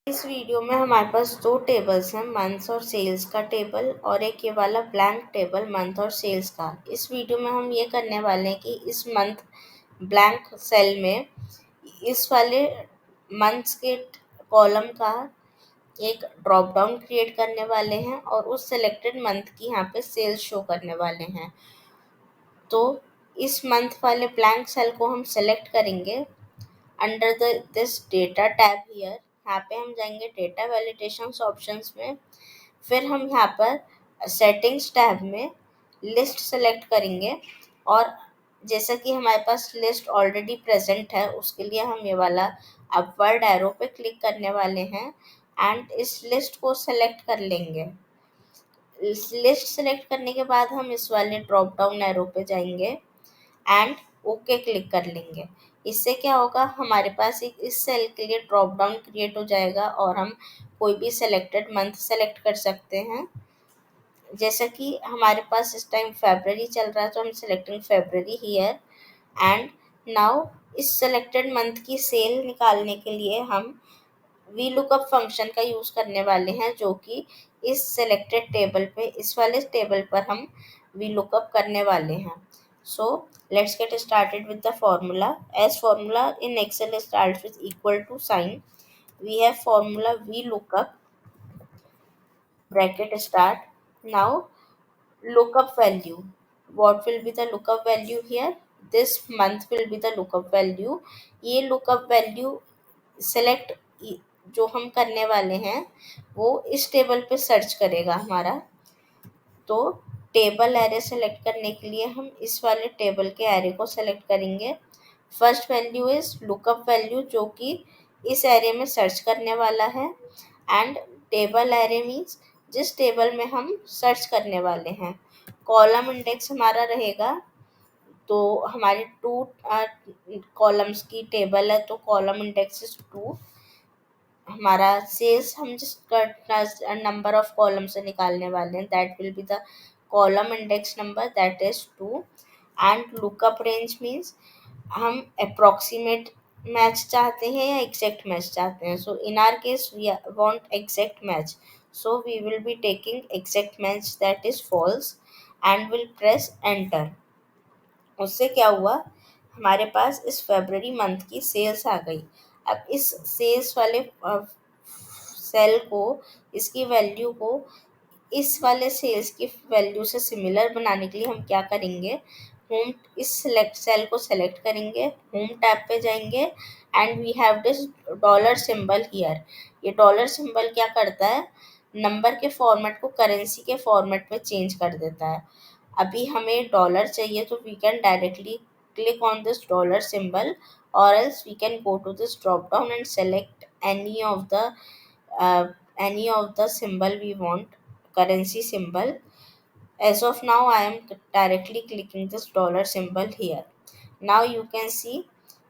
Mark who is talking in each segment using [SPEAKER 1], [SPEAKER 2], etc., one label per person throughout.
[SPEAKER 1] इस वीडियो में हमारे पास दो टेबल्स हैं, मंथ्स और सेल्स का टेबल और एक ये वाला ब्लैंक टेबल मंथ और सेल्स का। इस वीडियो में हम ये करने वाले हैं कि इस मंथ ब्लैंक सेल में इस वाले मंथ्स के कॉलम का एक ड्रॉप डाउन क्रिएट करने वाले हैं और उस सेलेक्टेड मंथ की यहाँ पे सेल्स शो करने वाले हैं। तो इस मंथ वाले ब्लैंक सेल को हम सेलेक्ट करेंगे under this data tab here. यहाँ पे हम जाएंगे डेटा वैलिडेशन ऑप्शंस में, फिर हम यहाँ पर सेटिंग्स टैब में लिस्ट सेलेक्ट करेंगे और जैसा कि हमारे पास लिस्ट ऑलरेडी प्रेजेंट है उसके लिए हम ये वाला अपवर्ड एरो पे क्लिक करने वाले हैं एंड इस लिस्ट को सेलेक्ट कर लेंगे। लिस्ट सेलेक्ट करने के बाद हम इस वाले ड्रॉप डाउन एरो पे जाएंगे एंड ओके क्लिक कर लेंगे। इससे क्या होगा, हमारे पास एक इस सेल के लिए ड्रॉप डाउन क्रिएट हो जाएगा और हम कोई भी सेलेक्टेड मंथ सेलेक्ट कर सकते हैं। जैसा कि हमारे पास इस टाइम फरवरी चल रहा है तो हम selecting February here and now इस सेलेक्टेड मंथ की सेल निकालने के लिए हम वी लुकअप फंक्शन का यूज़ करने वाले हैं, जो कि इस सेलेक्टेड टेबल पे इस वाले टेबल पर हम वी लुकअप करने वाले हैं। So let's get started with the formula. As formula in Excel starts with equal to sign, we have formula VLOOKUP bracket start. Now lookup value. What will be the lookup value here? This month will be the lookup value. ये lookup value select जो हम करने वाले हैं वो इस table पे search करेगा हमारा। तो टेबल एरे सेलेक्ट करने के लिए हम इस वाले टेबल के एरे को सेलेक्ट करेंगे। First value is lookup value जो कि इस एरे में सर्च करने वाला है एंड टेबल एरे मीन्स जिस टेबल में हम सर्च करने वाले हैं। कॉलम इंडेक्स हमारा रहेगा, तो हमारे 2 कॉलम्स की टेबल है तो कॉलम इंडेक्स इज 2। हमारा सेल्स हम जिस नंबर ऑफ कॉलम से निकालने वाले हैं that will be the column index number that is 2 and lookup range means हम अप्रॉक्सीमेट मैच चाहते हैं या एग्जैक्ट मैच चाहते हैं। So in our case we want exact match, so we will be taking exact match that is false and will press enter. उससे क्या हुआ, हमारे पास इस फरवरी मंथ की सेल्स आ गई। अब इस सेल्स वाले सेल को इसकी वैल्यू को इस वाले सेल्स की वैल्यू से सिमिलर बनाने के लिए हम क्या करेंगे, होम इस सेल को सेलेक्ट करेंगे, होम टैब पे जाएंगे and we have this dollar symbol here. ये डॉलर सिंबल क्या करता है, नंबर के फॉर्मेट को करेंसी के फॉर्मेट में चेंज कर देता है। अभी हमें डॉलर चाहिए तो we can directly click on this dollar symbol or else we can go to this drop down and select any of the symbol we want, currency symbol. As of now I am directly clicking this dollar symbol here. Now you can see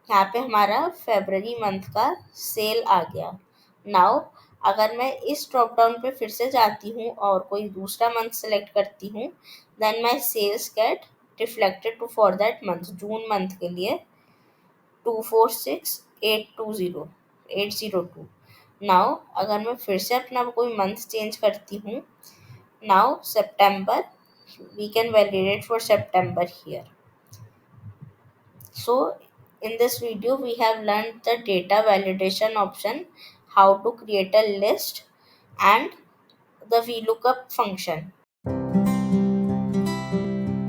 [SPEAKER 1] यहाँ पे हमारा फरवरी month का cell आ गया। Now अगर मैं इस drop down पे फिर से जाती हूँ और कोई दूसरा मंथ सेलेक्ट करती हूँ then my sales get reflected to for that month. June month के लिए 246820 नाउ अगर मैं फिर से अपना कोई मंथ चेंज करती हूँ, now September, we can validate for September here. So in this video we have learned the data validation option, how to create a list and the VLOOKUP function.